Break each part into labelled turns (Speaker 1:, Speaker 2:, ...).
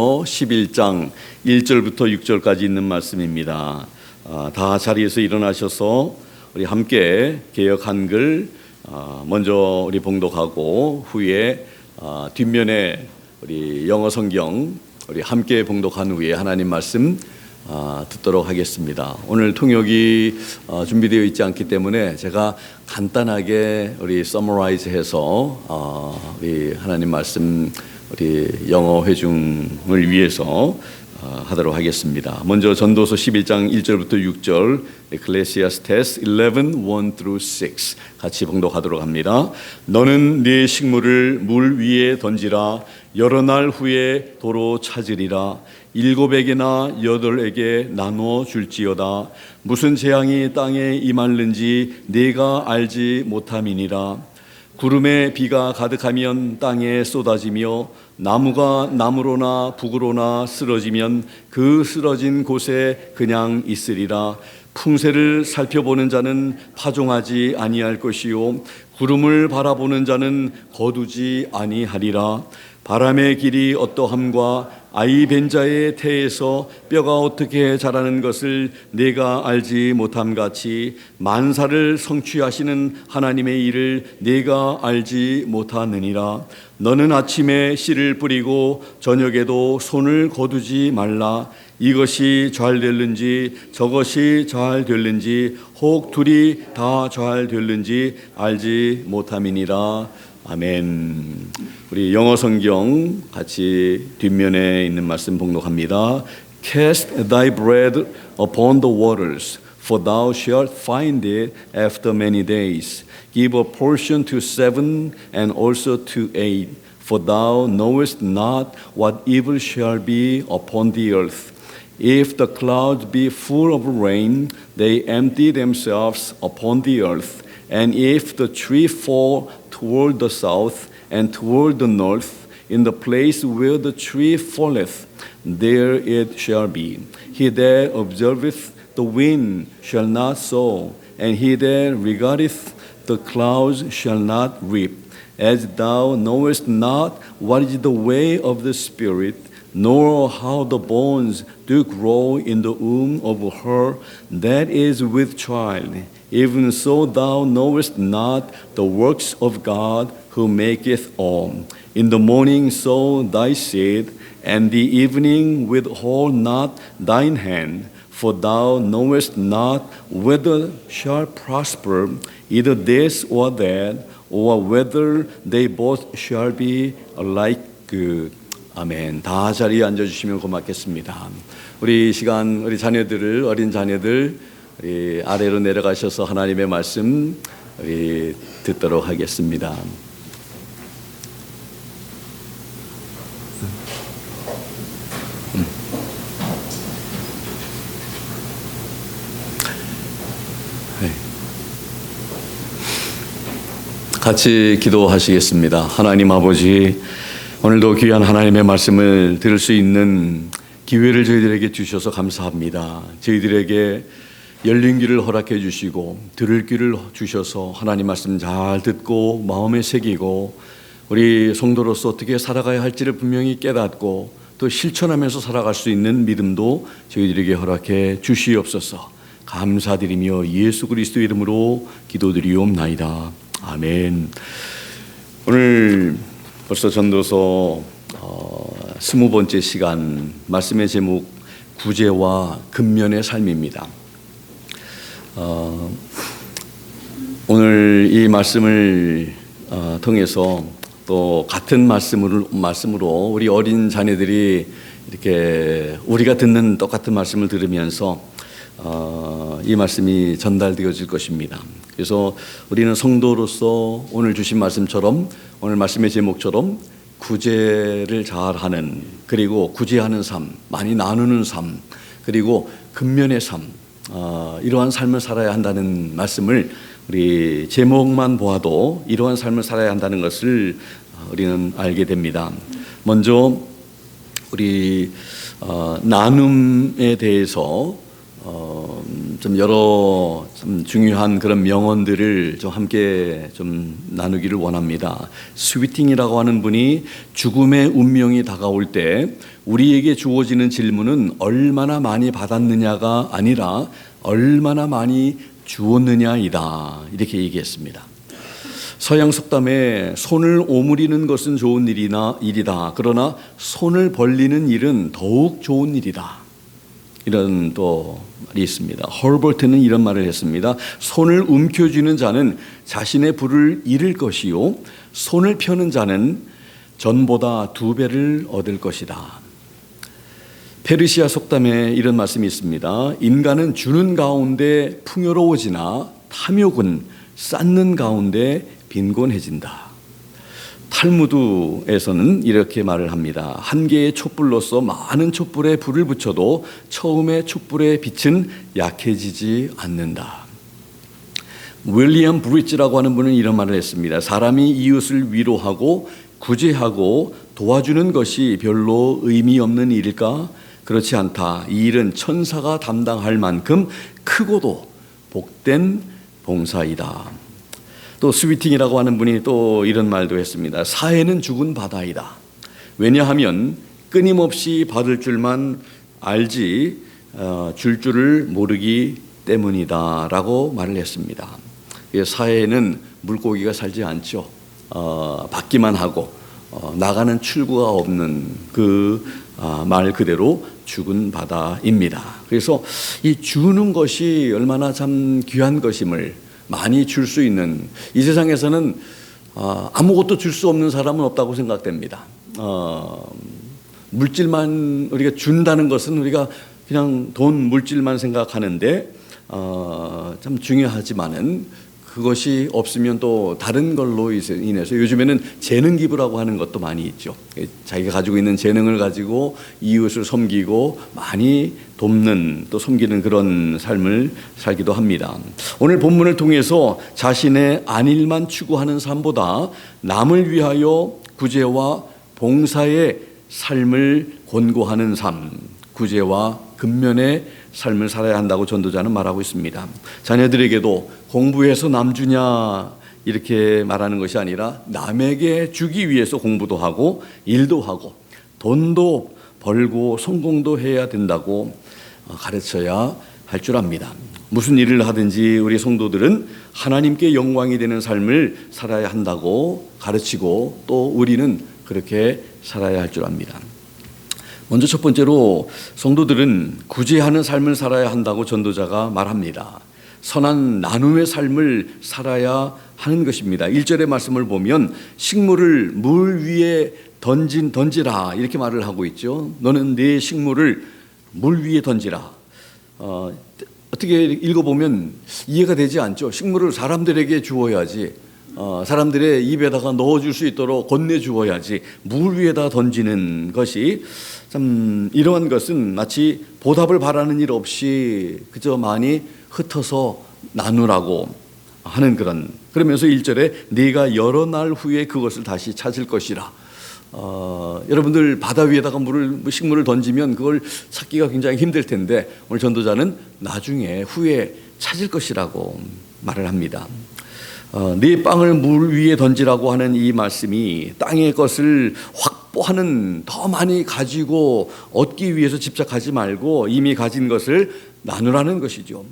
Speaker 1: 11장 1절부터 6절까지 있는 말씀입니다. 다 자리에서 일어나셔서 우리 함께 개역 한글 먼저 우리 봉독하고 후에 뒷면에 우리 영어 성경 우리 함께 봉독한 후에 하나님 말씀 듣도록 하겠습니다. 오늘 통역이 준비되어 있지 않기 때문에 제가 간단하게 우리 서머라이즈해서 우리 하나님 말씀 우리 영어 회중을 위해서 하도록 하겠습니다. 먼저 전도서 11장 1절부터 6절 Ecclesiastes 11:1-6 같이 봉독하도록 합니다. 너는 네 식물을 물 위에 던지라. 여러 날 후에 도로 찾으리라. 7에게나 8에게 나눠 줄지어다. 무슨 재앙이 땅에 임할는지 네가 알지 못함이니라. 구름에 비가 가득하면 땅에 쏟아지며 나무가 나무로나 북으로나 쓰러지면 그 쓰러진 곳에 그냥 있으리라. 풍세를 살펴보는 자는 파종하지 아니할 것이요 구름을 바라보는 자는 거두지 아니하리라. 바람의 길이 어떠함과 아이 벤 자의 태에서 뼈가 어떻게 자라는 것을 내가 알지 못함같이 만사를 성취하시는 하나님의 일을 내가 알지 못하느니라. 너는 아침에 씨를 뿌리고 저녁에도 손을 거두지 말라. 이것이 잘 될는지 저것이 잘 될는지 혹 둘이 다 잘 될는지 알지 못함이니라. 아멘. 우리 영어 성경 같이 뒷면에 있는 말씀 봉독합니다. Cast thy bread upon the waters, for thou shalt find it after many days. Give a portion to 7 and also to 8, for thou knowest not what evil shall be upon the earth. If the clouds be full of rain, they empty themselves upon the earth. And if the tree fall toward the south and toward the north, in the place where the tree falleth, there it shall be. He that observeth the wind shall not sow, and he that regardeth the clouds shall not reap. As thou knowest not what is the way of the Spirit, nor how the bones do grow in the womb of her that is with child, even so thou knowest not the works of God who maketh all. In the morning sow thy seed, and the evening withhold not thine hand, for thou knowest not whether shall prosper either this or that, or whether they both shall be alike good. 아멘. 다 자리에 앉아주시면 고맙겠습니다. 우리 시간 우리 자녀들을 어린 자녀들 우리 아래로 내려가셔서 하나님의 말씀 우리 듣도록 하겠습니다. 같이 기도하시겠습니다. 하나님 아버지, 오늘도 귀한 하나님의 말씀을 들을 수 있는 기회를 저희들에게 주셔서 감사합니다. 저희들에게 열린 귀를 허락해 주시고 들을 귀를 주셔서 하나님 말씀 잘 듣고 마음에 새기고 우리 성도로서 어떻게 살아가야 할지를 분명히 깨닫고 또 실천하면서 살아갈 수 있는 믿음도 저희들에게 허락해 주시옵소서. 감사드리며 예수 그리스도 이름으로 기도드리옵나이다. 아멘. 오늘 벌써 전도서 20번째 시간 말씀의 제목 구제와 근면의 삶입니다. 오늘 이 말씀을 통해서 또 같은 말씀으로 우리 어린 자녀들이 이렇게 우리가 듣는 똑같은 말씀을 들으면서 이 말씀이 전달되어질 것입니다. 그래서 우리는 성도로서 오늘 주신 말씀처럼 오늘 말씀의 제목처럼 구제를 잘하는 그리고 구제하는 삶, 많이 나누는 삶, 그리고 근면의 삶 이러한 삶을 살아야 한다는 말씀을 우리 제목만 보아도 이러한 삶을 살아야 한다는 것을 우리는 알게 됩니다. 먼저 우리 나눔에 대해서 좀 여러 좀 중요한 그런 명언들을 좀 함께 좀 나누기를 원합니다. 스위팅이라고 하는 분이 죽음의 운명이 다가올 때 우리에게 주어지는 질문은 얼마나 많이 받았느냐가 아니라 얼마나 많이 주었느냐이다, 이렇게 얘기했습니다. 서양 속담에 손을 오므리는 것은 좋은 일이다. 그러나 손을 벌리는 일은 더욱 좋은 일이다, 이런 또 말이 있습니다. 헐버트는 이런 말을 했습니다. 손을 움켜쥐는 자는 자신의 부를 잃을 것이요, 손을 펴는 자는 전보다 2배를 얻을 것이다. 페르시아 속담에 이런 말씀이 있습니다. 인간은 주는 가운데 풍요로워지나 탐욕은 쌓는 가운데 빈곤해진다. 탈무드에서는 이렇게 말을 합니다. 한 개의 촛불로서 많은 촛불에 불을 붙여도 처음에 촛불의 빛은 약해지지 않는다. 윌리엄 브릿지라고 하는 분은 이런 말을 했습니다. 사람이 이웃을 위로하고 구제하고 도와주는 것이 별로 의미 없는 일일까? 그렇지 않다. 이 일은 천사가 담당할 만큼 크고도 복된 봉사이다. 또 스위팅이라고 하는 분이 또 이런 말도 했습니다. 사회는 죽은 바다이다. 왜냐하면 끊임없이 받을 줄만 알지 줄 줄을 모르기 때문이다, 라고 말을 했습니다. 사회에는 물고기가 살지 않죠. 받기만 하고 나가는 출구가 없는 그 말 그대로 죽은 바다입니다. 그래서 이 주는 것이 얼마나 참 귀한 것임을 많이 줄 수 있는, 이 세상에서는 아무것도 줄 수 없는 사람은 없다고 생각됩니다. 물질만 우리가 준다는 것은 우리가 그냥 돈, 물질만 생각하는데 참 중요하지만은 그것이 없으면 또 다른 걸로 인해서 요즘에는 재능 기부라고 하는 것도 많이 있죠. 자기가 가지고 있는 재능을 가지고 이웃을 섬기고 많이 돕는, 또 섬기는 그런 삶을 살기도 합니다. 오늘 본문을 통해서 자신의 안일만 추구하는 삶보다 남을 위하여 구제와 봉사의 삶을 권고하는 삶, 구제와 근면의 삶을 살아야 한다고 전도자는 말하고 있습니다. 자녀들에게도 공부해서 남 주냐 이렇게 말하는 것이 아니라 남에게 주기 위해서 공부도 하고 일도 하고 돈도 벌고 성공도 해야 된다고 가르쳐야 할 줄 압니다. 무슨 일을 하든지 우리 성도들은 하나님께 영광이 되는 삶을 살아야 한다고 가르치고 또 우리는 그렇게 살아야 할 줄 압니다. 먼저 첫 번째로 성도들은 구제하는 삶을 살아야 한다고 전도자가 말합니다. 선한 나눔의 삶을 살아야 하는 것입니다. 1절의 말씀을 보면 식물을 물 위에 던지라, 이렇게 말을 하고 있죠. 너는 네 식물을 물 위에 던지라. 어떻게 읽어보면 이해가 되지 않죠. 식물을 사람들에게 주어야지, 사람들의 입에다가 넣어줄 수 있도록 건네주어야지 물 위에다 던지는 것이 참, 이러한 것은 마치 보답을 바라는 일 없이 그저 많이 흩어서 나누라고 하는 그러면서 1절에 네가 여러 날 후에 그것을 다시 찾을 것이라. 여러분들 바다 위에다가 식물을 던지면 그걸 찾기가 굉장히 힘들 텐데 오늘 전도자는 나중에 후에 찾을 것이라고 말을 합니다. 네 빵을 물 위에 던지라고 하는 이 말씀이 땅의 것을 확보하는, 더 많이 가지고 얻기 위해서 집착하지 말고 이미 가진 것을 나누라는 것이죠.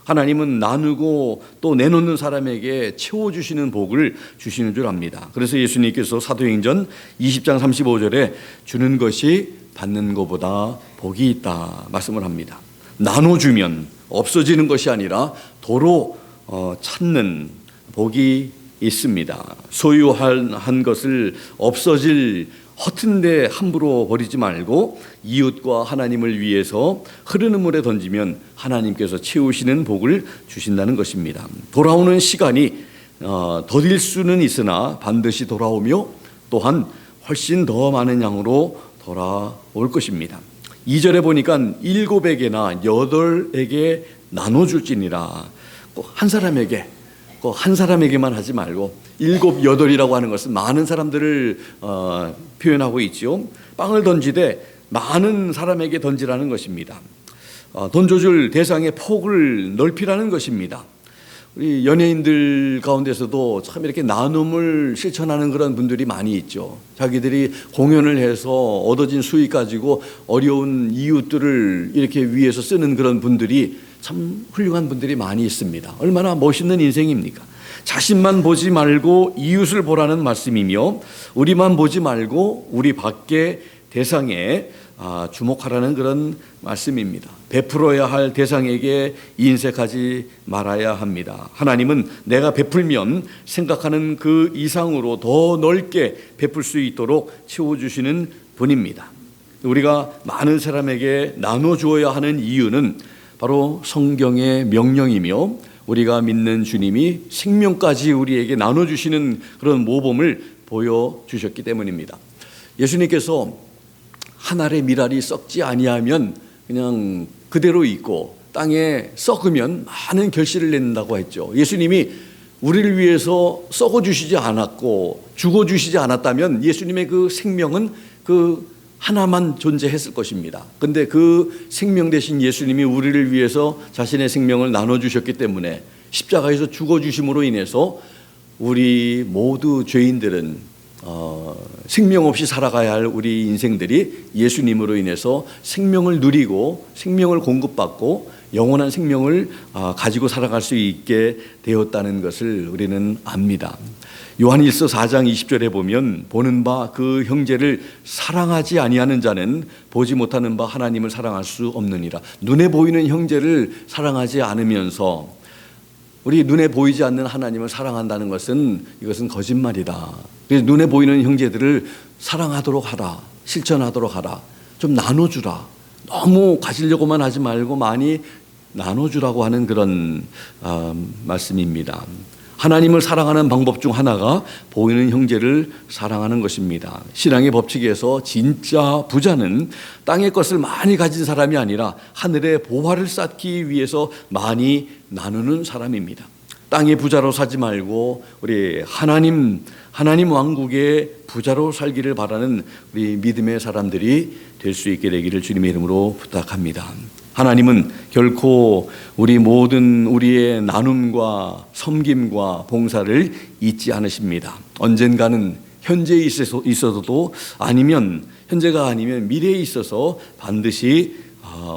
Speaker 1: 하나님은 나누고 또 내놓는 사람에게 채워주시는 복을 주시는 줄 압니다. 그래서 예수님께서 사도행전 20장 35절에 주는 것이 받는 것보다 복이 있다 말씀을 합니다. 나눠주면 없어지는 것이 아니라 도로 찾는 복이 있습니다. 소유한 것을 없어질 허튼데 함부로 버리지 말고 이웃과 하나님을 위해서 흐르는 물에 던지면 하나님께서 채우시는 복을 주신다는 것입니다. 돌아오는 시간이 더딜 수는 있으나 반드시 돌아오며 또한 훨씬 더 많은 양으로 돌아올 것입니다. 2절에 보니까 7에게나 8에게 나눠줄지니라. 꼭 한 사람에게만 하지 말고 7, 8이라고 하는 것은 많은 사람들을 표현하고 있죠. 빵을 던지되 많은 사람에게 던지라는 것입니다. 돈 조절 대상의 폭을 넓히라는 것입니다. 우리 연예인들 가운데서도 참 이렇게 나눔을 실천하는 그런 분들이 많이 있죠. 자기들이 공연을 해서 얻어진 수익 가지고 어려운 이웃들을 이렇게 위해서 쓰는 그런 분들이 참 훌륭한 분들이 많이 있습니다. 얼마나 멋있는 인생입니까? 자신만 보지 말고 이웃을 보라는 말씀이며, 우리만 보지 말고 우리 밖의 대상에 주목하라는 그런 말씀입니다. 베풀어야 할 대상에게 인색하지 말아야 합니다. 하나님은 내가 베풀면 생각하는 그 이상으로 더 넓게 베풀 수 있도록 채워주시는 분입니다. 우리가 많은 사람에게 나눠주어야 하는 이유는 바로 성경의 명령이며, 우리가 믿는 주님이 생명까지 우리에게 나눠주시는 그런 모범을 보여주셨기 때문입니다. 예수님께서 한 알의 밀알이 썩지 아니하면 그냥 그대로 있고 땅에 썩으면 많은 결실을 낸다고 했죠. 예수님이 우리를 위해서 썩어주시지 않았고 죽어주시지 않았다면 예수님의 그 생명은 그 하나만 존재했을 것입니다. 그런데 그 생명 대신 예수님이 우리를 위해서 자신의 생명을 나눠주셨기 때문에 십자가에서 죽어주심으로 인해서 우리 모두 죄인들은 생명 없이 살아가야 할 우리 인생들이 예수님으로 인해서 생명을 누리고 생명을 공급받고 영원한 생명을 가지고 살아갈 수 있게 되었다는 것을 우리는 압니다. 요한일서 4장 20절에 보면 보는 바 그 형제를 사랑하지 아니하는 자는 보지 못하는 바 하나님을 사랑할 수 없느니라. 눈에 보이는 형제를 사랑하지 않으면서 우리 눈에 보이지 않는 하나님을 사랑한다는 것은 이것은 거짓말이다. 그래서 눈에 보이는 형제들을 사랑하도록 하라, 실천하도록 하라, 좀 나눠주라. 너무 가지려고만 하지 말고 많이 나눠주라고 하는 그런 말씀입니다. 하나님을 사랑하는 방법 중 하나가 보이는 형제를 사랑하는 것입니다. 신앙의 법칙에서 진짜 부자는 땅의 것을 많이 가진 사람이 아니라 하늘의 보화를 쌓기 위해서 많이 나누는 사람입니다. 땅의 부자로 살지 말고 우리 하나님 왕국의 부자로 살기를 바라는 우리 믿음의 사람들이 될 수 있게 되기를 주님의 이름으로 부탁합니다. 하나님은 결코 우리 모든 우리의 나눔과 섬김과 봉사를 잊지 않으십니다. 언젠가는 현재에 있어서도 아니면 현재가 아니면 미래에 있어서 반드시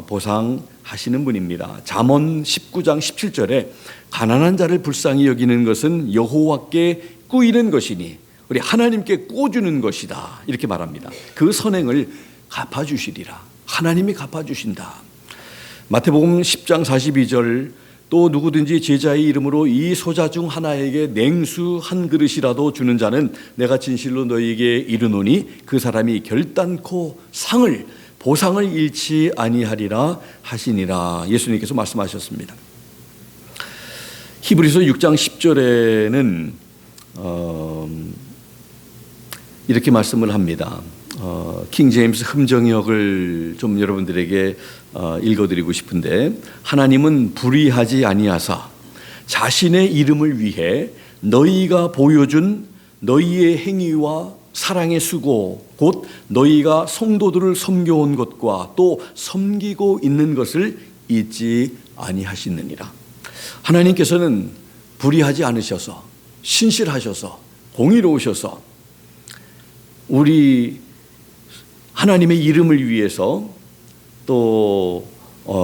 Speaker 1: 보상하시는 분입니다. 잠언 19장 17절에 가난한 자를 불쌍히 여기는 것은 여호와께 꾸이는 것이니 우리 하나님께 꾸어주는 것이다, 이렇게 말합니다. 그 선행을 갚아주시리라. 하나님이 갚아주신다. 마태복음 10장 42절 또 누구든지 제자의 이름으로 이 소자 중 하나에게 냉수 한 그릇이라도 주는 자는 내가 진실로 너희에게 이르노니 그 사람이 결단코 보상을 잃지 아니하리라 하시니라. 예수님께서 말씀하셨습니다. 히브리서 6장 10절에는 이렇게 말씀을 합니다. 킹 제임스 흠정역을 좀 여러분들에게 읽어드리고 싶은데, 하나님은 불의하지 아니하사 자신의 이름을 위해 너희가 보여준 너희의 행위와 사랑의 수고 곧 너희가 성도들을 섬겨온 것과 또 섬기고 있는 것을 잊지 아니하시느니라. 하나님께서는 불의하지 않으셔서 신실하셔서 공의로우셔서 우리 하나님의 이름을 위해서 또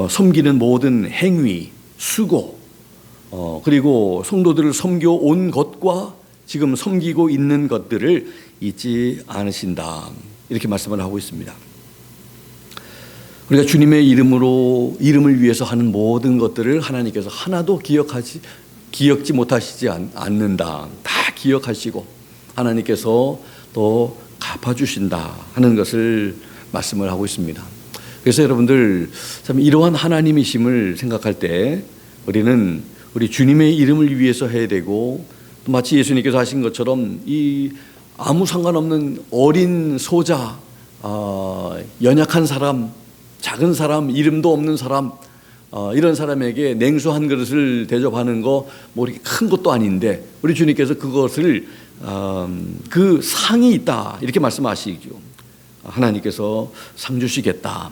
Speaker 1: 섬기는 모든 행위, 수고, 그리고 성도들을 섬겨온 것과 지금 섬기고 있는 것들을 잊지 않으신다, 이렇게 말씀을 하고 있습니다. 우리가 주님의 이름을 위해서 하는 모든 것들을 하나님께서 하나도 기억지 못하시지 않는다. 다 기억하시고 하나님께서 또 갚아주신다 하는 것을 말씀을 하고 있습니다. 그래서 여러분들 참 이러한 하나님이심을 생각할 때 우리는 우리 주님의 이름을 위해서 해야 되고, 또 마치 예수님께서 하신 것처럼 이 아무 상관없는 어린 소자, 연약한 사람, 작은 사람, 이름도 없는 사람, 이런 사람에게 냉수 한 그릇을 대접하는 거 뭐 이렇게 큰 것도 아닌데 우리 주님께서 그것을 그 상이 있다, 이렇게 말씀하시죠. 하나님께서 상 주시겠다.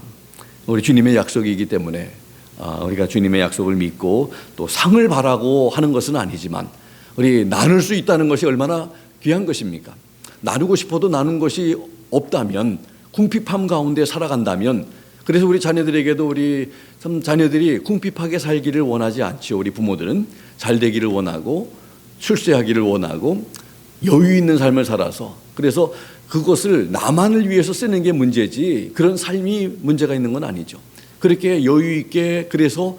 Speaker 1: 우리 주님의 약속이기 때문에 우리가 주님의 약속을 믿고 또 상을 바라고 하는 것은 아니지만 우리 나눌 수 있다는 것이 얼마나 귀한 것입니까? 나누고 싶어도 나눈 것이 없다면, 궁핍함 가운데 살아간다면, 그래서 우리 자녀들에게도 우리 참 자녀들이 궁핍하게 살기를 원하지 않죠. 우리 부모들은 잘 되기를 원하고 출세하기를 원하고 여유 있는 삶을 살아서, 그래서 그것을 나만을 위해서 쓰는 게 문제지 그런 삶이 문제가 있는 건 아니죠. 그렇게 여유 있게, 그래서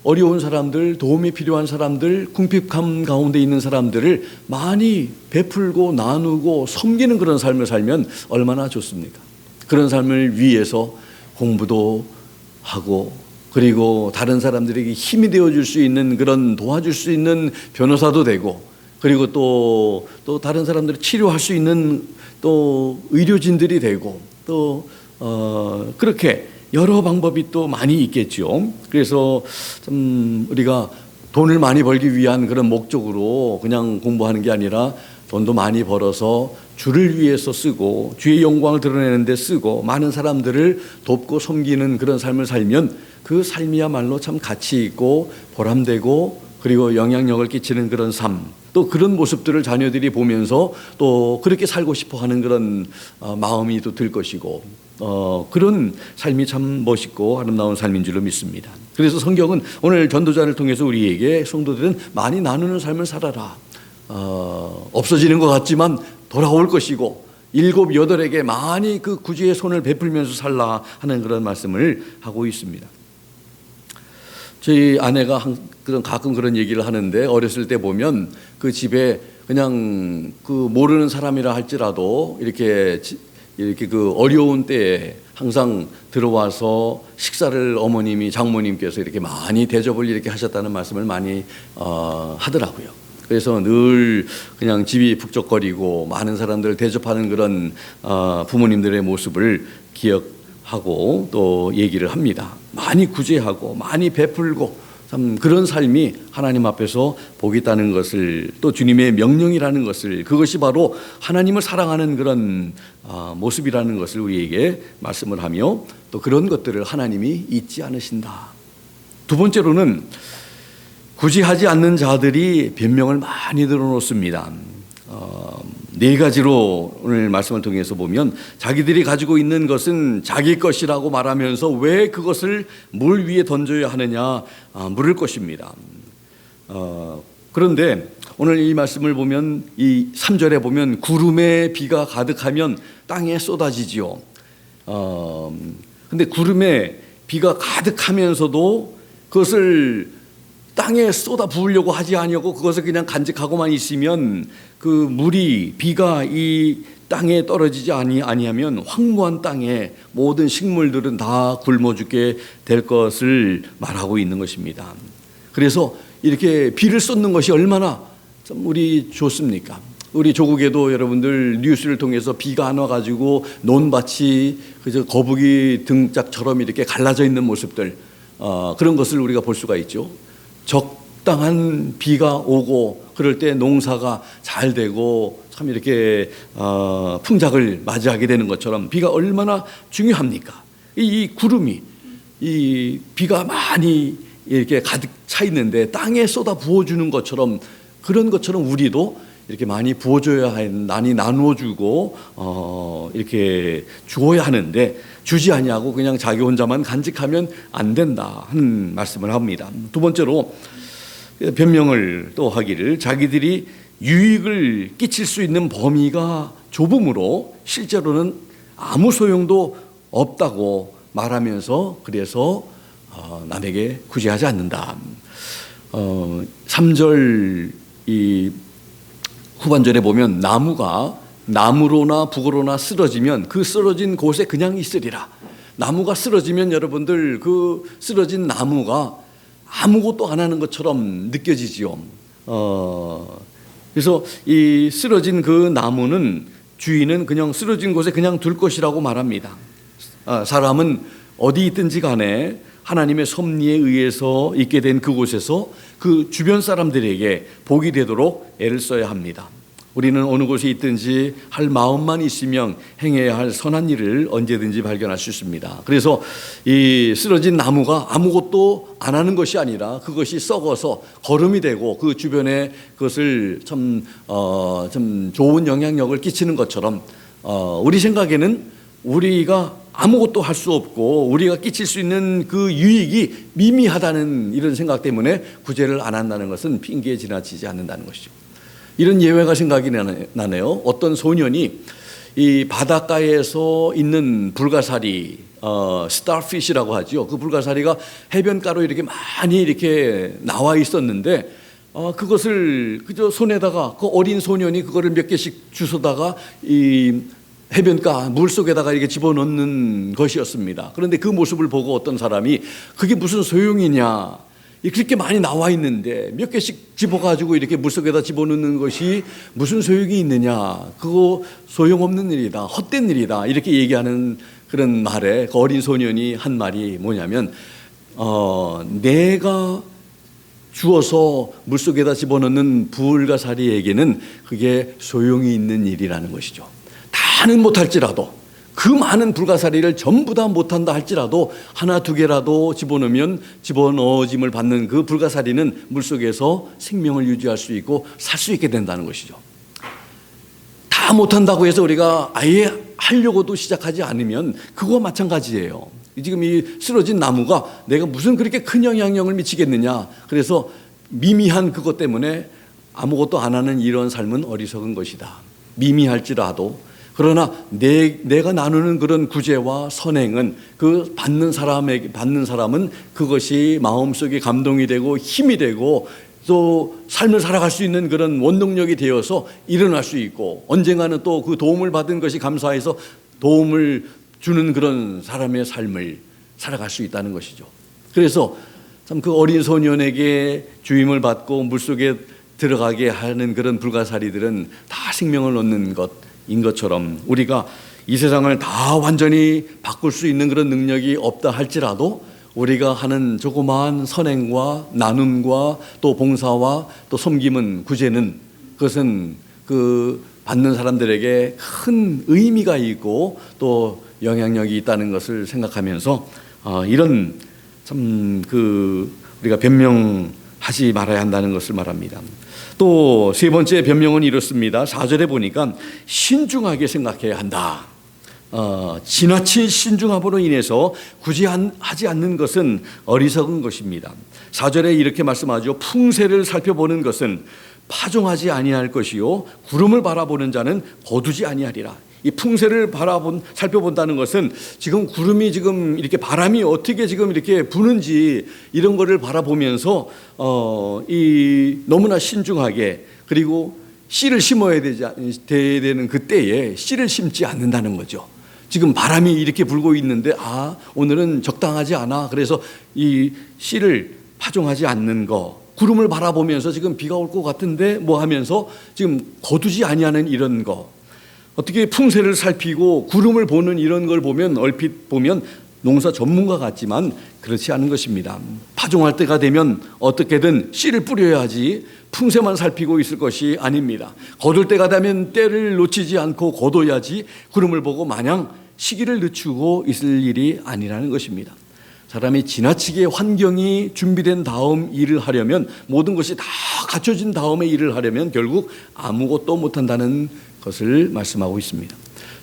Speaker 1: 어려운 사람들, 도움이 필요한 사람들, 궁핍함 가운데 있는 사람들을 많이 베풀고 나누고 섬기는 그런 삶을 살면 얼마나 좋습니까? 그런 삶을 위해서 공부도 하고, 그리고 다른 사람들에게 힘이 되어줄 수 있는, 그런 도와줄 수 있는 변호사도 되고, 그리고 또 다른 사람들을 치료할 수 있는 또 의료진들이 되고, 또 그렇게 여러 방법이 또 많이 있겠죠. 그래서 참 우리가 돈을 많이 벌기 위한 그런 목적으로 그냥 공부하는 게 아니라 돈도 많이 벌어서 주를 위해서 쓰고 주의 영광을 드러내는 데 쓰고 많은 사람들을 돕고 섬기는 그런 삶을 살면 그 삶이야말로 참 가치 있고 보람되고, 그리고 영향력을 끼치는 그런 삶, 또 그런 모습들을 자녀들이 보면서 또 그렇게 살고 싶어 하는 그런 마음이 또 들 것이고, 그런 삶이 참 멋있고 아름다운 삶인 줄로 믿습니다. 그래서 성경은 오늘 전도자를 통해서 우리에게, 성도들은 많이 나누는 삶을 살아라, 없어지는 것 같지만 돌아올 것이고 7, 8에게 많이 그 구주의 손을 베풀면서 살라 하는 그런 말씀을 하고 있습니다. 저희 아내가 가끔 그런 얘기를 하는데, 어렸을 때 보면 그 집에 그냥 그 모르는 사람이라 할지라도 이렇게 그 어려운 때에 항상 들어와서 식사를 어머님이, 장모님께서 이렇게 많이 대접을 이렇게 하셨다는 말씀을 많이 하더라고요. 그래서 늘 그냥 집이 북적거리고 많은 사람들을 대접하는 그런 부모님들의 모습을 기억하고 또 얘기를 합니다. 많이 구제하고 많이 베풀고 참 그런 삶이 하나님 앞에서 복이 있다는 것을, 또 주님의 명령이라는 것을, 그것이 바로 하나님을 사랑하는 그런 모습이라는 것을 우리에게 말씀을 하며, 또 그런 것들을 하나님이 잊지 않으신다. 두 번째로는 구제하지 않는 자들이 변명을 많이 들어놓습니다. 4가지로 오늘 말씀을 통해서 보면, 자기들이 가지고 있는 것은 자기 것이라고 말하면서 왜 그것을 물 위에 던져야 하느냐 물을 것입니다. 그런데 오늘 이 말씀을 보면, 이 3절에 보면 구름에 비가 가득하면 땅에 쏟아지지요. 근데 구름에 비가 가득하면서도 그것을 땅에 쏟아 부으려고 하지 아니하고 그것을 그냥 간직하고만 있으면, 그 물이, 비가 이 땅에 떨어지지 아니하면 황무한 땅에 모든 식물들은 다 굶어 죽게 될 것을 말하고 있는 것입니다. 그래서 이렇게 비를 쏟는 것이 얼마나 참 우리 좋습니까? 우리 조국에도 여러분들 뉴스를 통해서 비가 안 와가지고 논밭이 그저 거북이 등짝처럼 이렇게 갈라져 있는 모습들, 그런 것을 우리가 볼 수가 있죠. 적당한 비가 오고 그럴 때 농사가 잘 되고 참 이렇게 풍작을 맞이하게 되는 것처럼 비가 얼마나 중요합니까? 이 구름이, 이 비가 많이 이렇게 가득 차 있는데 땅에 쏟아 부어주는 것처럼, 그런 것처럼 우리도 이렇게 많이 부어줘야 많이 나누어주고 이렇게 주어야 하는데, 주지 아니하고 그냥 자기 혼자만 간직하면 안 된다 하는 말씀을 합니다. 두 번째로 변명을 또 하기를, 자기들이 유익을 끼칠 수 있는 범위가 좁음으로 실제로는 아무 소용도 없다고 말하면서, 그래서 남에게 구제하지 않는다. 3절 이 후반절에 보면, 나무가 나무로나 북으로나 쓰러지면 그 쓰러진 곳에 그냥 있으리라. 나무가 쓰러지면 여러분들, 그 쓰러진 나무가 아무것도 안 하는 것처럼 느껴지지요. 그래서 이 쓰러진 그 나무는, 주인은 그냥 쓰러진 곳에 그냥 둘 것이라고 말합니다. 사람은 어디 있든지 간에 하나님의 섭리에 의해서 있게 된 그곳에서 그 주변 사람들에게 복이 되도록 애를 써야 합니다. 우리는 어느 곳에 있든지 할 마음만 있으면 행해야 할 선한 일을 언제든지 발견할 수 있습니다. 그래서 이 쓰러진 나무가 아무것도 안 하는 것이 아니라 그것이 썩어서 거름이 되고 그 주변에 그것을 참 좋은 영향력을 끼치는 것처럼 우리 생각에는 우리가 아무것도 할 수 없고 우리가 끼칠 수 있는 그 유익이 미미하다는 이런 생각 때문에 구제를 안 한다는 것은 핑계에 지나치지 않는다는 것이죠. 이런 예외가 생각이 나네요. 어떤 소년이 이 바닷가에서 있는 불가사리, 스타피시라고 하죠. 그 불가사리가 해변가로 이렇게 많이 이렇게 나와 있었는데 그것을 그저 손에다가 그 어린 소년이 그거를 몇 개씩 주워다가 이 해변가 물속에다가 이렇게 집어넣는 것이었습니다. 그런데 그 모습을 보고 어떤 사람이 그게 무슨 소용이냐, 그렇게 많이 나와 있는데 몇 개씩 집어가지고 이렇게 물속에다 집어넣는 것이 무슨 소용이 있느냐, 그거 소용없는 일이다, 헛된 일이다, 이렇게 얘기하는 그런 말에 그 어린 소년이 한 말이 뭐냐면 내가 주워서 물속에다 집어넣는 불가사리에게는 그게 소용이 있는 일이라는 것이죠. 다는 못할지라도, 그 많은 불가사리를 전부 다 못한다 할지라도 하나 두 개라도 집어넣어짐을 받는 그 불가사리는 물속에서 생명을 유지할 수 있고 살 수 있게 된다는 것이죠. 다 못한다고 해서 우리가 아예 하려고도 시작하지 않으면 그거와 마찬가지예요. 지금 이 쓰러진 나무가 내가 무슨 그렇게 큰 영향력을 미치겠느냐, 그래서 미미한 그것 때문에 아무것도 안 하는 이런 삶은 어리석은 것이다. 미미할지라도, 그러나 내가 나누는 그런 구제와 선행은 그 받는 사람은 그것이 마음속에 감동이 되고 힘이 되고 또 삶을 살아갈 수 있는 그런 원동력이 되어서 일어날 수 있고, 언젠가는 또 그 도움을 받은 것이 감사해서 도움을 주는 그런 사람의 삶을 살아갈 수 있다는 것이죠. 그래서 참 그 어린 소년에게 주임을 받고 물속에 들어가게 하는 그런 불가사리들은 다 생명을 얻는 것인 것처럼, 우리가 이 세상을 다 완전히 바꿀 수 있는 그런 능력이 없다 할지라도 우리가 하는 조그마한 선행과 나눔과 또 봉사와 또 섬김은, 구제는, 그것은 그 받는 사람들에게 큰 의미가 있고 또 영향력이 있다는 것을 생각하면서 이런 참 우리가 변명하지 말아야 한다는 것을 말합니다. 또 세 번째 변명은 이렇습니다. 4절에 보니까 신중하게 생각해야 한다. 지나친 신중함으로 인해서 구제하지 않는 것은 어리석은 것입니다. 4절에 이렇게 말씀하죠. 풍세를 살펴보는 것은 파종하지 아니할 것이요 구름을 바라보는 자는 거두지 아니하리라. 이 풍세를 살펴본다는 것은 지금 구름이 지금 이렇게 바람이 어떻게 지금 이렇게 부는지 이런 거를 바라보면서 너무나 신중하게, 그리고 씨를 심어야 되는 그때에 씨를 심지 않는다는 거죠. 지금 바람이 이렇게 불고 있는데 오늘은 적당하지 않아, 그래서 이 씨를 파종하지 않는 거, 구름을 바라보면서 지금 비가 올 것 같은데 뭐 하면서 지금 거두지 아니하는 이런 거, 어떻게 풍세를 살피고 구름을 보는 이런 걸 보면 얼핏 보면 농사 전문가 같지만 그렇지 않은 것입니다. 파종할 때가 되면 어떻게든 씨를 뿌려야지 풍세만 살피고 있을 것이 아닙니다. 거둘 때가 되면 때를 놓치지 않고 거둬야지 구름을 보고 마냥 시기를 늦추고 있을 일이 아니라는 것입니다. 사람이 지나치게 환경이 준비된 다음 일을 하려면, 모든 것이 다 갖춰진 다음에 일을 하려면 결국 아무것도 못한다는 것을 말씀하고 있습니다.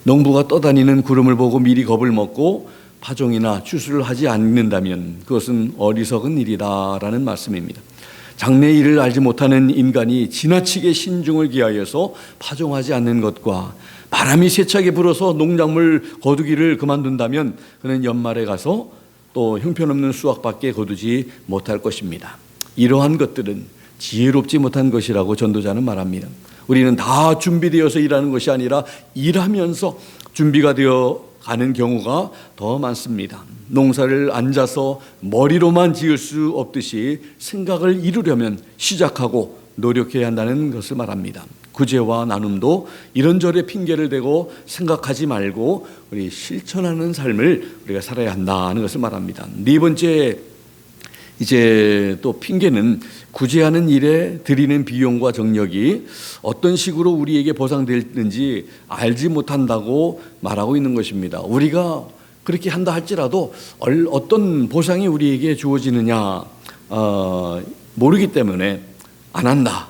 Speaker 1: 농부가 떠다니는 구름을 보고 미리 겁을 먹고 파종이나 추수를 하지 않는다면 그것은 어리석은 일이다라는 말씀입니다. 장래 일을 알지 못하는 인간이 지나치게 신중을 기하여서 파종하지 않는 것과 바람이 세차게 불어서 농작물 거두기를 그만둔다면 그는 연말에 가서 또 형편없는 수확밖에 거두지 못할 것입니다. 이러한 것들은 지혜롭지 못한 것이라고 전도자는 말합니다. 우리는 다 준비되어서 일하는 것이 아니라 일하면서 준비가 되어 가는 경우가 더 많습니다. 농사를 앉아서 머리로만 지을 수 없듯이 생각을 이루려면 시작하고 노력해야 한다는 것을 말합니다. 구제와 나눔도 이런저런 핑계를 대고 생각하지 말고 우리 실천하는 삶을 우리가 살아야 한다는 것을 말합니다. 네 번째 이제 또 핑계는 구제하는 일에 드리는 비용과 정력이 어떤 식으로 우리에게 보상될는지 알지 못한다고 말하고 있는 것입니다. 우리가 그렇게 한다 할지라도 어떤 보상이 우리에게 주어지느냐 모르기 때문에 안 한다,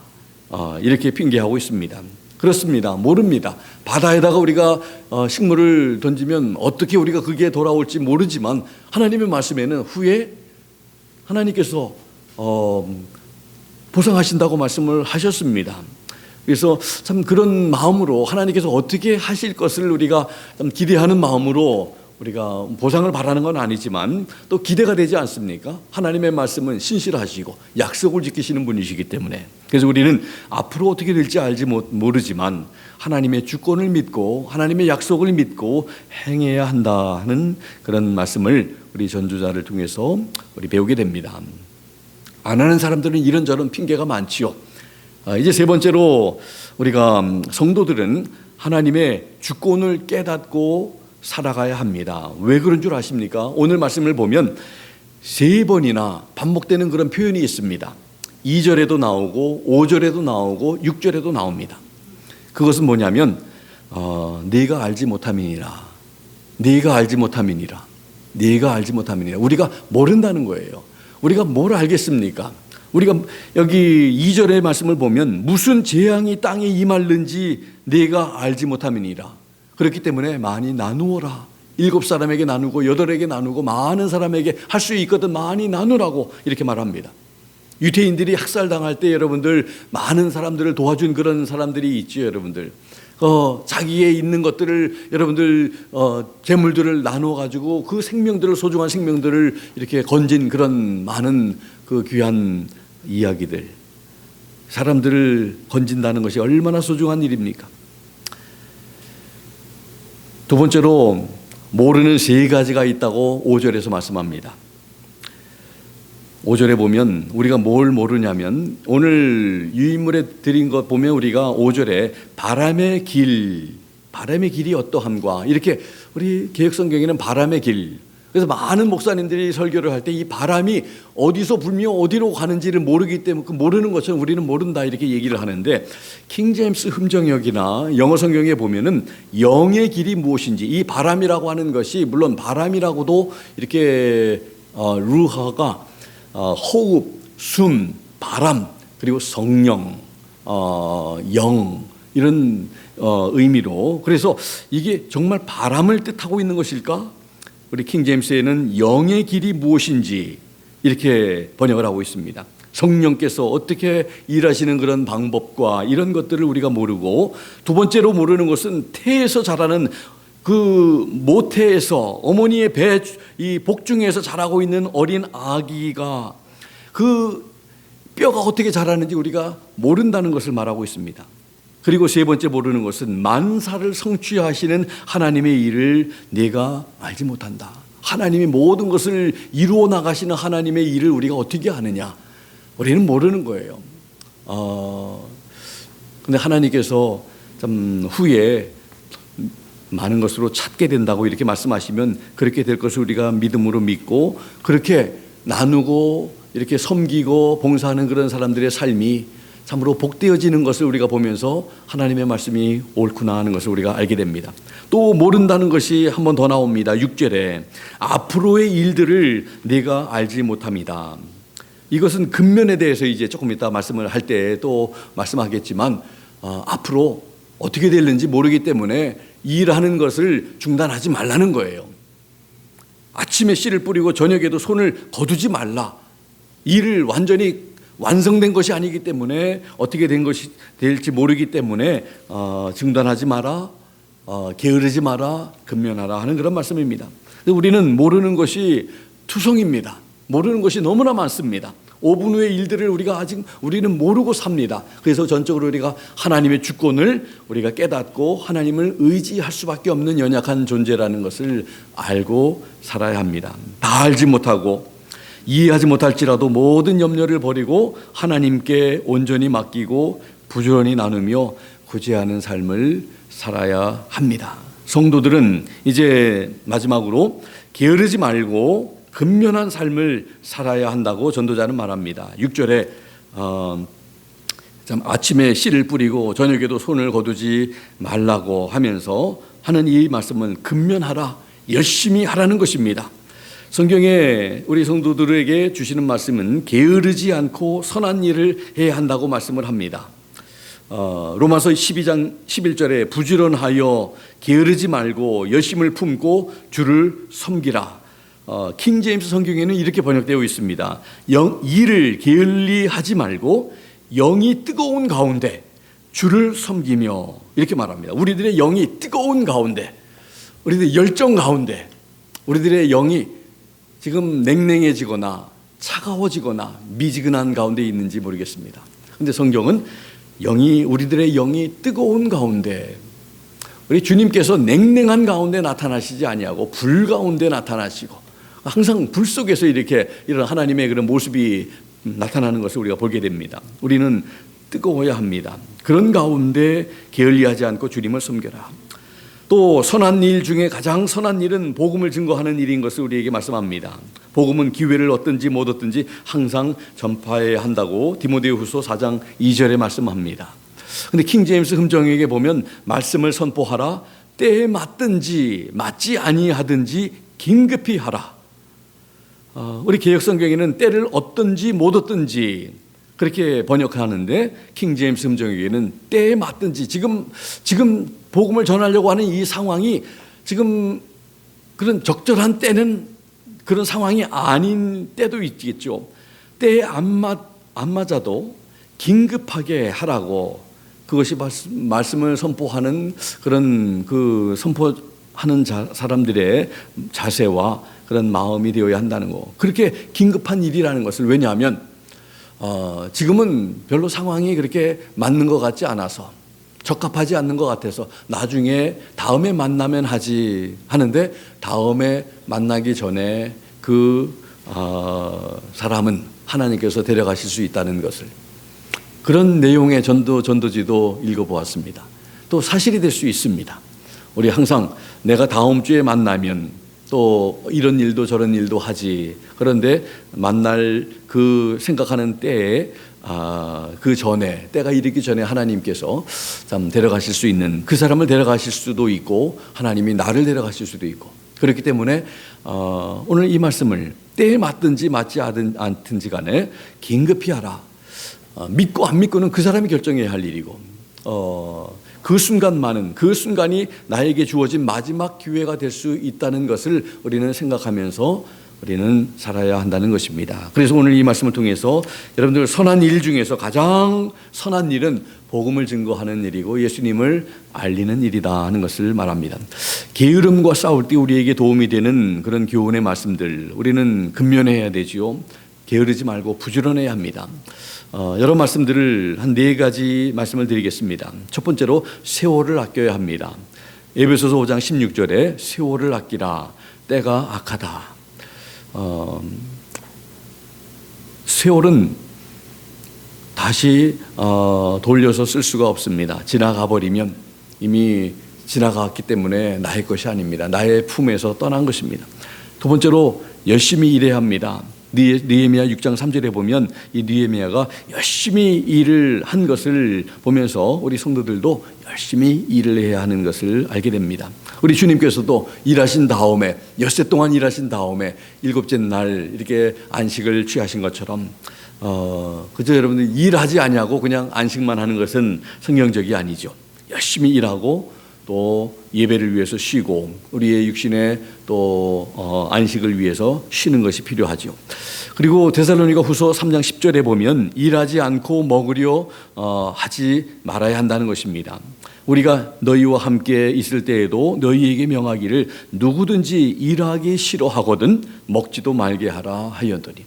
Speaker 1: 이렇게 핑계하고 있습니다. 그렇습니다. 모릅니다. 바다에다가 우리가 식물을 던지면 어떻게 우리가 그게 돌아올지 모르지만 하나님의 말씀에는 후에 하나님께서 보상하신다고 말씀을 하셨습니다. 그래서 참 그런 마음으로 하나님께서 어떻게 하실 것을 우리가 좀 기대하는 마음으로 우리가 보상을 바라는 건 아니지만 또 기대가 되지 않습니까? 하나님의 말씀은 신실하시고 약속을 지키시는 분이시기 때문에. 그래서 우리는 앞으로 어떻게 될지 알지 모르지만 하나님의 주권을 믿고 하나님의 약속을 믿고 행해야 한다 하는 그런 말씀을 우리 전주자를 통해서 우리 배우게 됩니다. 안 하는 사람들은 이런저런 핑계가 많지요. 이제 세 번째로 우리가 성도들은 하나님의 주권을 깨닫고 살아가야 합니다. 왜 그런 줄 아십니까? 오늘 말씀을 보면 세 번이나 반복되는 그런 표현이 있습니다. 2절에도 나오고 5절에도 나오고 6절에도 나옵니다. 그것은 뭐냐면 네가 알지 못함이니라, 네가 알지 못함이니라, 네가 알지 못함이니라. 우리가 모른다는 거예요. 우리가 뭘 알겠습니까? 우리가 여기 2절의 말씀을 보면 무슨 재앙이 땅에 임할는지 네가 알지 못함이니라. 그렇기 때문에 많이 나누어라. 7사람에게 나누고 8에게 나누고 많은 사람에게 할 수 있거든 많이 나누라고 이렇게 말합니다. 유태인들이 학살당할 때 여러분들 많은 사람들을 도와준 그런 사람들이 있죠. 여러분들 자기의 있는 것들을 여러분들 재물들을 나누어 가지고 그 생명들을, 소중한 생명들을 이렇게 건진 그런 많은 그 귀한 이야기들, 사람들을 건진다는 것이 얼마나 소중한 일입니까? 두 번째로 모르는 세 가지가 있다고 5절에서 말씀합니다. 5절에 보면 우리가 뭘 모르냐면 오늘 유인물에 드린 것 보면 우리가 5절에 바람의 길이 어떠함과 이렇게 우리 개역성경에는 바람의 길. 그래서 많은 목사님들이 설교를 할 때 이 바람이 어디서 불며 어디로 가는지를 모르기 때문에 그 모르는 것처럼 우리는 모른다 이렇게 얘기를 하는데 킹제임스 흠정역이나 영어 성경에 보면은 영의 길이 무엇인지, 이 바람이라고 하는 것이 물론 바람이라고도 이렇게 루하가 호흡, 숨, 바람, 그리고 성령, 영 이런 의미로, 그래서 이게 정말 바람을 뜻하고 있는 것일까? 우리 킹제임스에는 영의 길이 무엇인지 이렇게 번역을 하고 있습니다. 성령께서 어떻게 일하시는 그런 방법과 이런 것들을 우리가 모르고, 두 번째로 모르는 것은 태에서 자라는 그 모태에서 어머니의 배 이 복중에서 자라고 있는 어린 아기가 그 뼈가 어떻게 자라는지 우리가 모른다는 것을 말하고 있습니다. 그리고 세 번째 모르는 것은 만사를 성취하시는 하나님의 일을 내가 알지 못한다. 하나님이 모든 것을 이루어 나가시는 하나님의 일을 우리가 어떻게 아느냐? 우리는 모르는 거예요. 근데 하나님께서 참 후에 많은 것으로 찾게 된다고 이렇게 말씀하시면 그렇게 될 것을 우리가 믿음으로 믿고 그렇게 나누고 이렇게 섬기고 봉사하는 그런 사람들의 삶이 참으로 복되어지는 것을 우리가 보면서 하나님의 말씀이 옳구나 하는 것을 우리가 알게 됩니다. 또 모른다는 것이 한 번 더 나옵니다. 6절에 앞으로의 일들을 내가 알지 못합니다. 이것은 근면에 대해서 이제 조금 이따 말씀을 할 때 또 말씀하겠지만 앞으로 어떻게 될는지 모르기 때문에 일하는 것을 중단하지 말라는 거예요. 아침에 씨를 뿌리고 저녁에도 손을 거두지 말라. 일을 완전히 완성된 것이 아니기 때문에 어떻게 된 것이 될지 모르기 때문에 중단하지 마라, 게으르지 마라, 근면하라 하는 그런 말씀입니다. 우리는 모르는 것이 투성입니다. 모르는 것이 너무나 많습니다. 5분 후의 일들을 우리는 모르고 삽니다. 그래서 전적으로 우리가 하나님의 주권을 우리가 깨닫고 하나님을 의지할 수밖에 없는 연약한 존재라는 것을 알고 살아야 합니다. 다 알지 못하고 이해하지 못할지라도 모든 염려를 버리고 하나님께 온전히 맡기고 부지런히 나누며 구제하는 삶을 살아야 합니다. 성도들은 이제 마지막으로 게으르지 말고 근면한 삶을 살아야 한다고 전도자는 말합니다. 6절에 아침에 씨를 뿌리고 저녁에도 손을 거두지 말라고 하면서 하는 이 말씀은 근면하라, 열심히 하라는 것입니다. 성경에 우리 성도들에게 주시는 말씀은 게으르지 않고 선한 일을 해야 한다고 말씀을 합니다. 로마서 12장 11절에 부지런하여 게으르지 말고 열심을 품고 주를 섬기라. 킹 제임스 성경에는 이렇게 번역되어 있습니다. 일을 게을리 하지 말고 영이 뜨거운 가운데 주를 섬기며, 이렇게 말합니다. 우리들의 영이 뜨거운 가운데, 우리들의 열정 가운데, 우리들의 영이 지금 냉랭해지거나 차가워지거나 미지근한 가운데 있는지 모르겠습니다. 그런데 성경은 우리들의 영이 뜨거운 가운데, 우리 주님께서 냉랭한 가운데 나타나시지 아니하고 불 가운데 나타나시고 항상 불 속에서 이렇게 이런 하나님의 그런 모습이 나타나는 것을 우리가 보게 됩니다. 우리는 뜨거워야 합니다. 그런 가운데 게을리하지 않고 주님을 섬겨라. 또 선한 일 중에 가장 선한 일은 복음을 증거하는 일인 것을 우리에게 말씀합니다. 복음은 기회를 얻든지 못 얻든지 항상 전파해야 한다고 디모데후서 4장 2절에 말씀합니다. 그런데 킹 제임스 흠정에게 보면 말씀을 선포하라, 때에 맞든지 맞지 아니하든지 긴급히 하라. 우리 개역성경에는 때를 얻든지 못 얻든지 그렇게 번역하는데, 킹 제임스 흠정에게는 때에 맞든지, 지금 복음을 전하려고 하는 이 상황이 지금 그런 적절한 때는 그런 상황이 아닌 때도 있겠죠. 때에 안 맞아도 긴급하게 하라고, 그것이 말씀을 선포하는 그런 선포하는 사람들의 자세와 그런 마음이 되어야 한다는 거. 그렇게 긴급한 일이라는 것을, 왜냐하면 지금은 별로 상황이 그렇게 맞는 것 같지 않아서, 적합하지 않는 것 같아서 나중에 다음에 만나면 하는데, 다음에 만나기 전에 그 사람은 하나님께서 데려가실 수 있다는 것을, 그런 내용의 전도지도 읽어보았습니다. 또 사실이 될 수 있습니다. 우리 항상 내가 다음 주에 만나면 또 이런 일도 저런 일도 하지, 그런데 만날 그 생각하는 때에 그 전에, 때가 이르기 전에 하나님께서 참 데려가실 수 있는, 그 사람을 데려가실 수도 있고 하나님이 나를 데려가실 수도 있고, 그렇기 때문에 오늘 이 말씀을 때에 맞든지 맞지 않든지 간에 긴급히 하라. 믿고 안 믿고는 그 사람이 결정해야 할 일이고, 그 순간이 나에게 주어진 마지막 기회가 될 수 있다는 것을 우리는 생각하면서 우리는 살아야 한다는 것입니다. 그래서 오늘 이 말씀을 통해서 여러분들, 선한 일 중에서 가장 선한 일은 복음을 증거하는 일이고 예수님을 알리는 일이다 하는 것을 말합니다. 게으름과 싸울 때 우리에게 도움이 되는 그런 교훈의 말씀들, 우리는 근면해야 되지요. 게으르지 말고 부지런해야 합니다. 여러 말씀들을 한 4가지 말씀을 드리겠습니다. 첫 번째로 세월을 아껴야 합니다. 에베소서 5장 16절에 세월을 아끼라, 때가 악하다. 세월은 다시 돌려서 쓸 수가 없습니다. 지나가 버리면 이미 지나갔기 때문에 나의 것이 아닙니다. 나의 품에서 떠난 것입니다. 두 번째로 열심히 일해야 합니다. 느헤미야 6장 3절에 보면 이 느헤미야가 열심히 일을 한 것을 보면서 우리 성도들도 열심히 일을 해야 하는 것을 알게 됩니다. 우리 주님께서도 일하신 다음에, 엿새 동안 일하신 다음에 일곱째 날 이렇게 안식을 취하신 것처럼 그저 여러분들 일하지 아니하고 그냥 안식만 하는 것은 성경적이 아니죠. 열심히 일하고 또 예배를 위해서 쉬고 우리의 육신의 또 안식을 위해서 쉬는 것이 필요하죠. 그리고 데살로니가 후서 3장 10절에 보면 일하지 않고 먹으려 하지 말아야 한다는 것입니다. 우리가 너희와 함께 있을 때에도 너희에게 명하기를 누구든지 일하기 싫어하거든 먹지도 말게 하라 하였더니,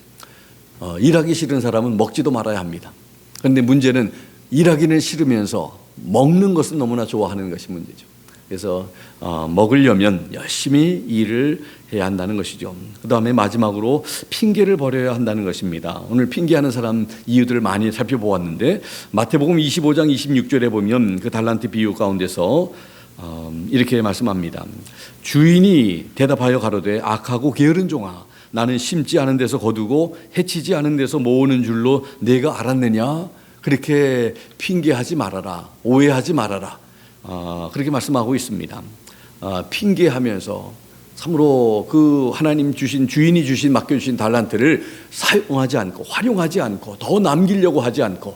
Speaker 1: 일하기 싫은 사람은 먹지도 말아야 합니다. 그런데 문제는 일하기는 싫으면서 먹는 것은 너무나 좋아하는 것이 문제죠. 그래서 먹으려면 열심히 일을 해야 한다는 것이죠. 그 다음에 마지막으로 핑계를 버려야 한다는 것입니다. 오늘 핑계하는 사람 이유들을 많이 살펴보았는데, 마태복음 25장 26절에 보면 그 달란트 비유 가운데서 이렇게 말씀합니다. 주인이 대답하여 가로되 악하고 게으른 종아, 나는 심지 않은 데서 거두고 해치지 않은 데서 모으는 줄로 내가 알았느냐? 그렇게 핑계하지 말아라. 오해하지 말아라. 그렇게 말씀하고 있습니다. 핑계하면서 참으로 그 하나님 주신, 주인이 주신, 맡겨주신 달란트를 사용하지 않고, 활용하지 않고, 더 남기려고 하지 않고,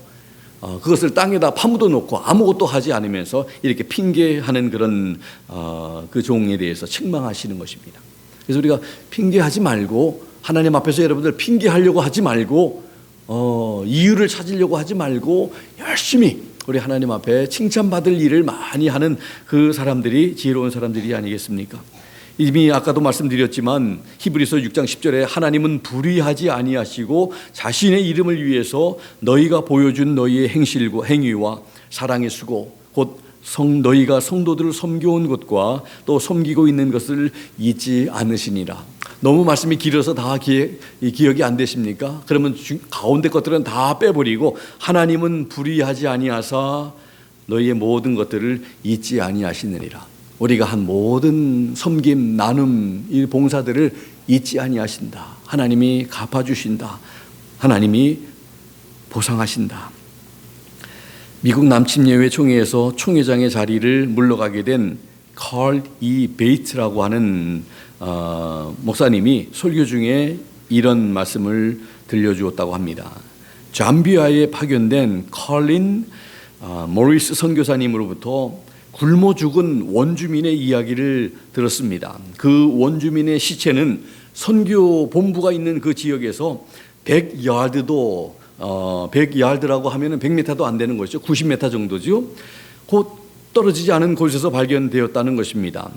Speaker 1: 그것을 땅에다 파묻어 놓고 아무것도 하지 않으면서 이렇게 핑계하는 그런 그 종에 대해서 책망하시는 것입니다. 그래서 우리가 핑계하지 말고, 하나님 앞에서 여러분들 핑계하려고 하지 말고, 이유를 찾으려고 하지 말고 열심히 우리 하나님 앞에 칭찬받을 일을 많이 하는 그 사람들이 지혜로운 사람들이 아니겠습니까? 이미 아까도 말씀드렸지만 히브리서 6장 10절에 하나님은 불의하지 아니하시고 자신의 이름을 위해서 너희가 보여준 너희의 행위와 사랑의 수고 곧 너희가 성도들을 섬겨온 것과 또 섬기고 있는 것을 잊지 않으시니라. 너무 말씀이 길어서 다 기억이 안 되십니까? 그러면 가운데 것들은 다 빼버리고 하나님은 불의하지 아니하사 너희의 모든 것들을 잊지 아니하시느니라. 우리가 한 모든 섬김, 나눔, 이 봉사들을 잊지 아니하신다. 하나님이 갚아주신다. 하나님이 보상하신다. 미국 남침예회 총회에서 총회장의 자리를 물러가게 된 컬 E. 베이츠라고 하는 목사님이 설교 중에 이런 말씀을 들려주었다고 합니다. 잠비아에 파견된 컬린 모리스 선교사님으로부터 굶어 죽은 원주민의 이야기를 들었습니다. 그 원주민의 시체는 선교 본부가 있는 그 지역에서 100야드도 100야드라고 하면은 100m도 안 되는 것이죠. 90m 정도죠. 곧 떨어지지 않은 곳에서 발견되었다는 것입니다.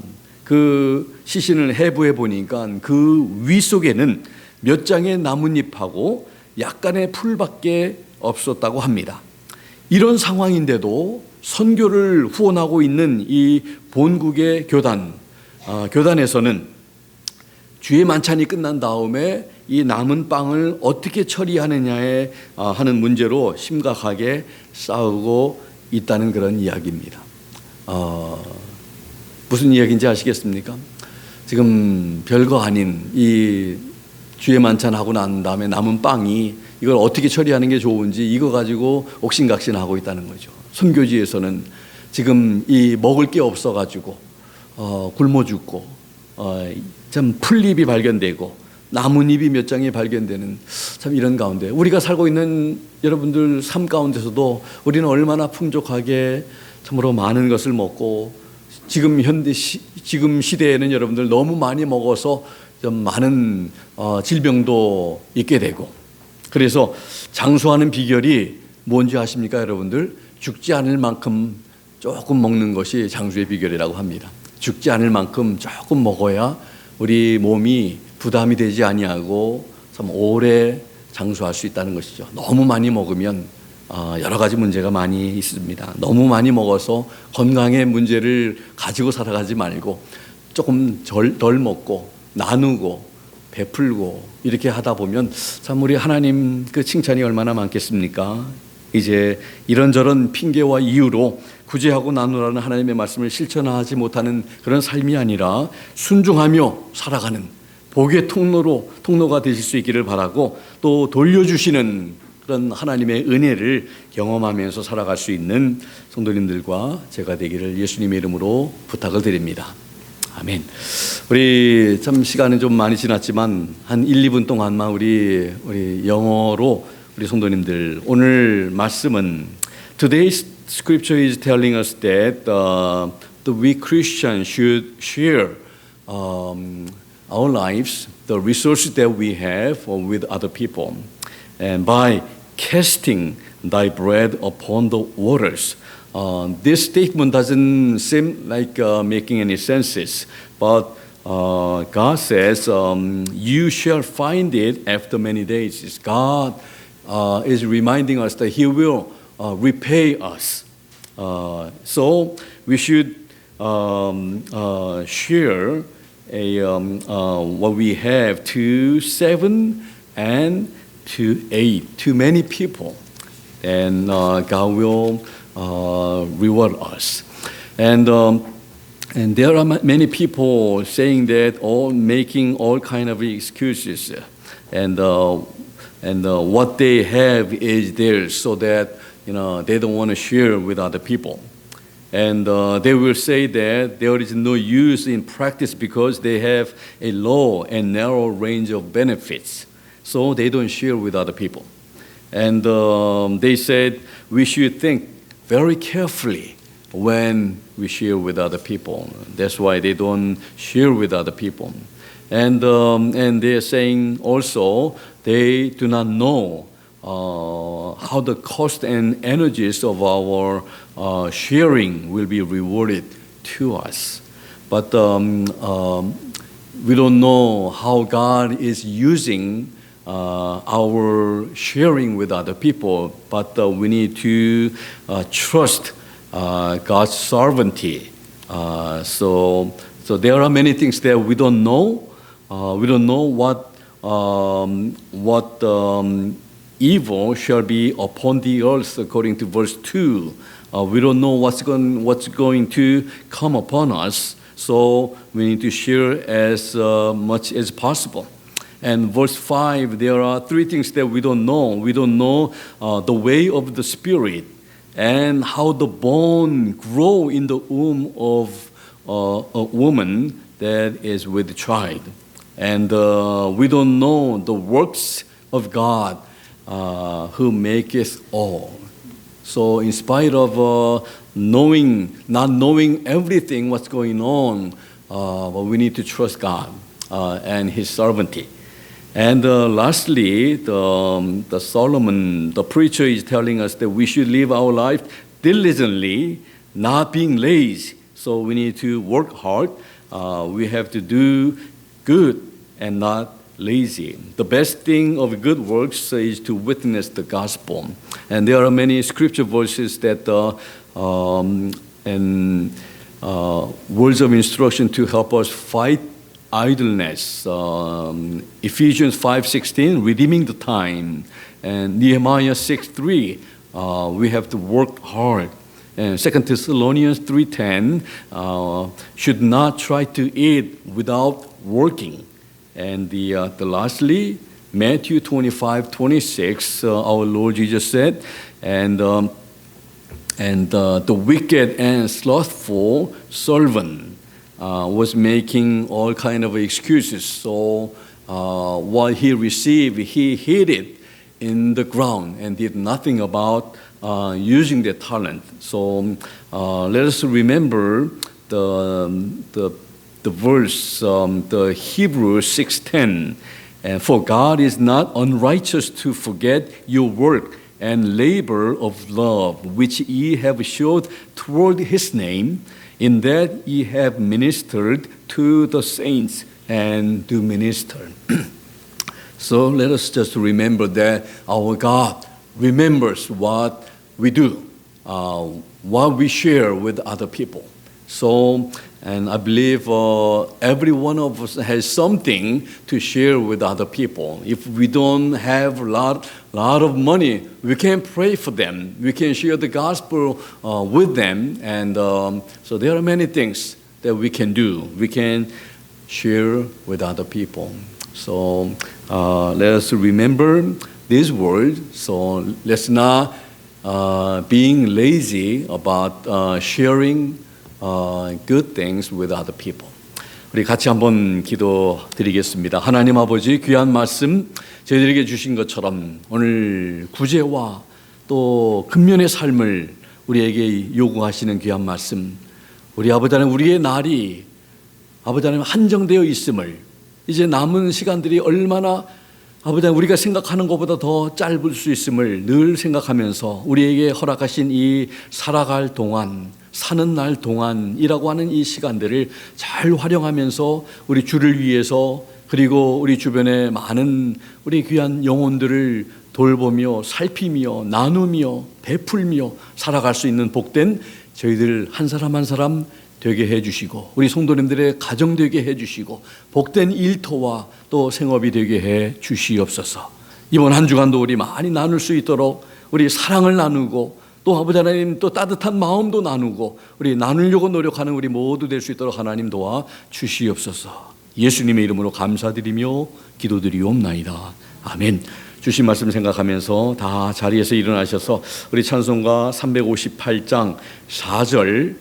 Speaker 1: 그 시신을 해부해 보니까 그 위 속에는 몇 장의 나뭇잎하고 약간의 풀밖에 없었다고 합니다. 이런 상황인데도 선교를 후원하고 있는 이 본국의 교단에서는 주의 만찬이 끝난 다음에 이 남은 빵을 어떻게 처리하느냐에 하는 문제로 심각하게 싸우고 있다는 그런 이야기입니다. 무슨 이야기인지 아시겠습니까? 지금 별거 아닌 이 주의 만찬하고 난 다음에 남은 빵이 이걸 어떻게 처리하는 게 좋은지 이거 가지고 옥신각신하고 있다는 거죠. 선교지에서는 지금 이 먹을 게 없어가지고 굶어 죽고 참 풀잎이 발견되고 나뭇잎이 몇 장이 발견되는 참 이런 가운데 우리가 살고 있는 여러분들 삶 가운데서도 우리는 얼마나 풍족하게 참으로 많은 것을 먹고 지금 시대에는 여러분들 너무 많이 먹어서 좀 많은 질병도 있게 되고 그래서 장수하는 비결이 뭔지 아십니까 여러분들? 죽지 않을 만큼 조금 먹는 것이 장수의 비결이라고 합니다. 죽지 않을 만큼 조금 먹어야 우리 몸이 부담이 되지 아니하고 참 오래 장수할 수 있다는 것이죠. 너무 많이 먹으면 여러 가지 문제가 많이 있습니다. 너무 많이 먹어서 건강의 문제를 가지고 살아가지 말고 조금 덜 먹고 나누고 베풀고 이렇게 하다 보면 참 우리 하나님 그 칭찬이 얼마나 많겠습니까? 이제 이런저런 핑계와 이유로 구제하고 나누라는 하나님의 말씀을 실천하지 못하는 그런 삶이 아니라 순종하며 살아가는 복의 통로가 되실 수 있기를 바라고 또 돌려주시는 그런 하나님의 은혜를 경험하면서 살아갈 수 있는 성도님들과 제가 되기를 예수님의 이름으로 부탁을 드립니다. 아멘. 우리 참 시간은 좀 많이 지났지만 한 1, 2분 동안만 우리 영어로 우리 성도님들 오늘 말씀은 Today's scripture is telling us that we Christians should share our lives, the resources that we have with other people, and by casting thy bread upon the waters. This statement doesn't seem like making any sense, but God says, you shall find it after many days. God is reminding us that He will repay us. So we should share what we have to 7 and to 8, to many people, and God will reward us. And And there are many people saying that, or making all kind of excuses, and what they have is theirs, so that they don't want to share with other people. And they will say that there is no use in practice because they have a low and narrow range of benefits, so they don't share with other people. And they said we should think very carefully when we share with other people. That's why they don't share with other people. And they're saying also they do not know how the cost and energies of our sharing will be rewarded to us. But we don't know how God is using our sharing with other people, but we need to trust God's sovereignty. So there are many things that we don't know. We don't know what evil shall be upon the earth, according to verse 2. We don't know what's going to come upon us, so we need to share as much as possible. And verse 5, there are three things that we don't know. We don't know the way of the Spirit, and how the bone grow in the womb of a woman that is with child. And we don't know the works of God who maketh all. So in spite of not knowing everything what's going on, but we need to trust God and His sovereignty. And lastly, the Solomon, the preacher, is telling us that we should live our life diligently, not being lazy. So we need to work hard. We have to do good and not lazy. The best thing of good works is to witness the gospel. And there are many scripture verses that and words of instruction to help us fight idleness. Ephesians 5:16, redeeming the time, and Nehemiah 6:3, we have to work hard. And 2 Thessalonians 3:10, should not try to eat without working. And the lastly, Matthew 25:26, our Lord Jesus said, and the wicked and slothful servant was making all kind of excuses. So what he received, he hid it in the ground and did nothing about using the talent. So let us remember the verse, the Hebrews 6:10. And for God is not unrighteous to forget your work and labor of love, which ye have showed toward His name, in that ye have ministered to the saints and do minister. So let us just remember that our God remembers what we do, what we share with other people. So, and I believe every one of us has something to share with other people. If we don't have a lot of money, we can pray for them. We can share the gospel with them. And so there are many things that we can do. We can share with other people. So let us remember this word. So let's not being lazy about sharing good things with other people. 우리 같이 한번 기도드리겠습니다. 하나님 아버지, 귀한 말씀 저희들에게 주신 것처럼 오늘 구제와 또 근면의 삶을 우리에게 요구하시는 귀한 말씀, 우리 아버지 하나님, 우리의 날이 아버지 하나님 한정되어 있음을, 이제 남은 시간들이 얼마나 아버지 하나님 우리가 생각하는 것보다 더 짧을 수 있음을 늘 생각하면서 우리에게 허락하신 이 살아갈 동안, 사는 날 동안이라고 하는 이 시간들을 잘 활용하면서 우리 주를 위해서, 그리고 우리 주변에 많은 우리 귀한 영혼들을 돌보며 살피며 나누며 베풀며 살아갈 수 있는 복된 저희들 한 사람 한 사람 되게 해주시고, 우리 성도님들의 가정 되게 해주시고, 복된 일터와 또 생업이 되게 해 주시옵소서. 이번 한 주간도 우리 많이 나눌 수 있도록 우리 사랑을 나누고 또 아버지 하나님 또 따뜻한 마음도 나누고 우리 나누려고 노력하는 우리 모두 될 수 있도록 하나님 도와 주시옵소서. 예수님의 이름으로 감사드리며 기도드리옵나이다. 아멘. 주신 말씀 생각하면서 다 자리에서 일어나셔서 우리 찬송가 358장 4절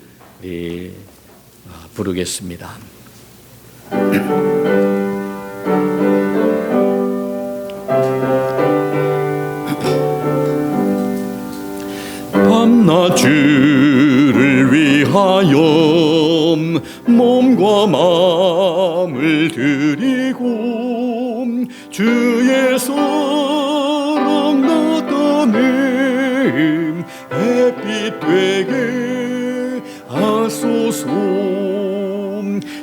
Speaker 1: 부르겠습니다. 밤낮 주를 위하여 몸과 마음을 드리고 주의 사랑 나타낸 햇빛 되게 하소서.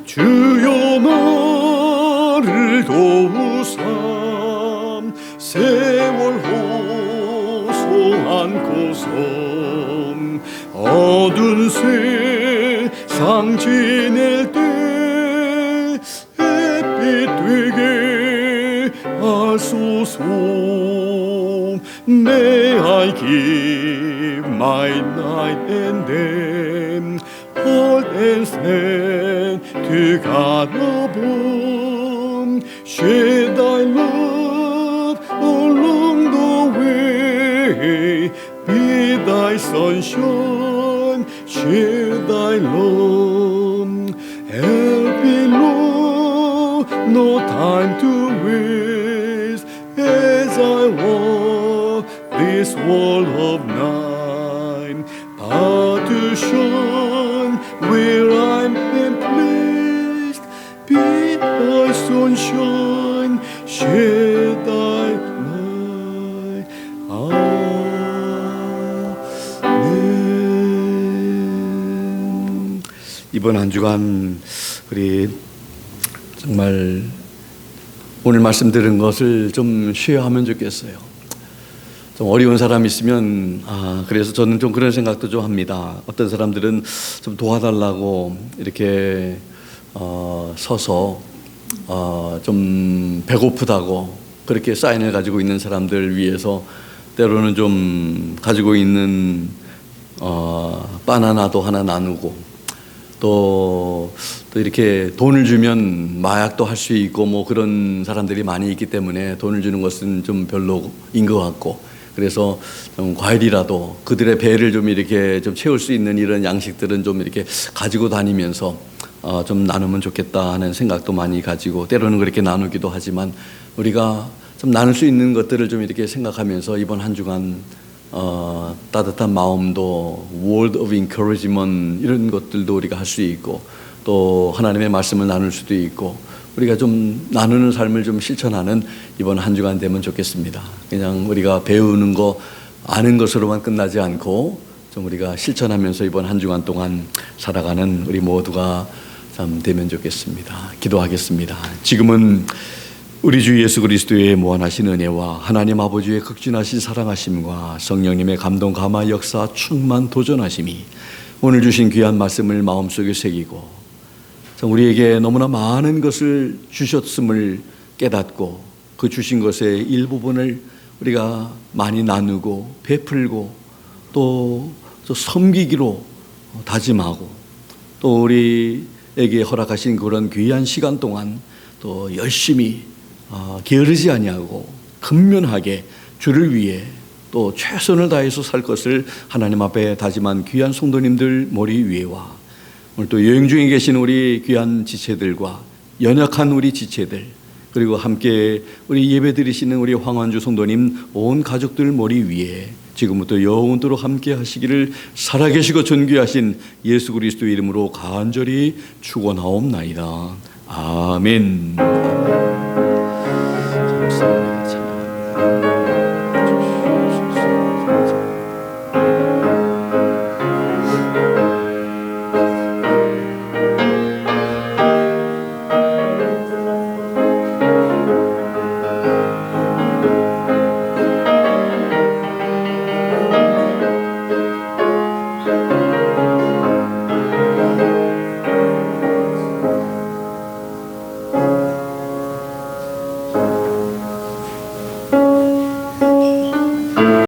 Speaker 1: 주여 나를 도우사 세월 호소 안고서 어두운 세상 지낼 때 햇빛 되게 하소서. May I give my night and day heart and stand to God above. Share thy love along the way, be thy sunshine, share thy love. Help me, Lord, no time to waste as I walk this wall of night, but to shine where I'm placed, be thy sunshine, share thy light. 아멘. 이번 한 주간 우리 정말 오늘 말씀 들은 것을 좀 쉬어하면 좋겠어요. 좀 어려운 사람 있으면 그래서 저는 좀 그런 생각도 좀 합니다. 어떤 사람들은 좀 도와달라고 이렇게 서서 좀 배고프다고 그렇게 사인을 가지고 있는 사람들 위해서 때로는 좀 가지고 있는 바나나도 하나 나누고 또 이렇게 돈을 주면 마약도 할 수 있고 뭐 그런 사람들이 많이 있기 때문에 돈을 주는 것은 좀 별로인 것 같고, 그래서 좀 과일이라도 그들의 배를 좀 이렇게 좀 채울 수 있는 이런 양식들은 좀 이렇게 가지고 다니면서 좀 나누면 좋겠다 하는 생각도 많이 가지고, 때로는 그렇게 나누기도 하지만 우리가 좀 나눌 수 있는 것들을 좀 이렇게 생각하면서 이번 한 주간 따뜻한 마음도 word of encouragement 이런 것들도 우리가 할 수 있고, 또 하나님의 말씀을 나눌 수도 있고, 우리가 좀 나누는 삶을 좀 실천하는 이번 한 주간 되면 좋겠습니다. 그냥 우리가 배우는 거 아는 것으로만 끝나지 않고 좀 우리가 실천하면서 이번 한 주간 동안 살아가는 우리 모두가 참 되면 좋겠습니다. 기도하겠습니다. 지금은 우리 주 예수 그리스도의 무한하신 은혜와 하나님 아버지의 극진하신 사랑하심과 성령님의 감동 감화 역사 충만 도전하심이 오늘 주신 귀한 말씀을 마음속에 새기고 우리에게 너무나 많은 것을 주셨음을 깨닫고 그 주신 것의 일부분을 우리가 많이 나누고 베풀고 또 섬기기로 다짐하고, 또 우리에게 허락하신 그런 귀한 시간 동안 또 열심히 게으르지 아니하고 근면하게 주를 위해 또 최선을 다해서 살 것을 하나님 앞에 다짐한 귀한 성도님들 머리 위에와 오늘 또 여행 중에 계신 우리 귀한 지체들과 연약한 우리 지체들, 그리고 함께 우리 예배 드리시는 우리 황환주 성도님 온 가족들 머리 위에 지금부터 영원토록 함께 하시기를 살아계시고 존귀하신 예수 그리스도의 이름으로 간절히 축원하옵나이다. 아멘.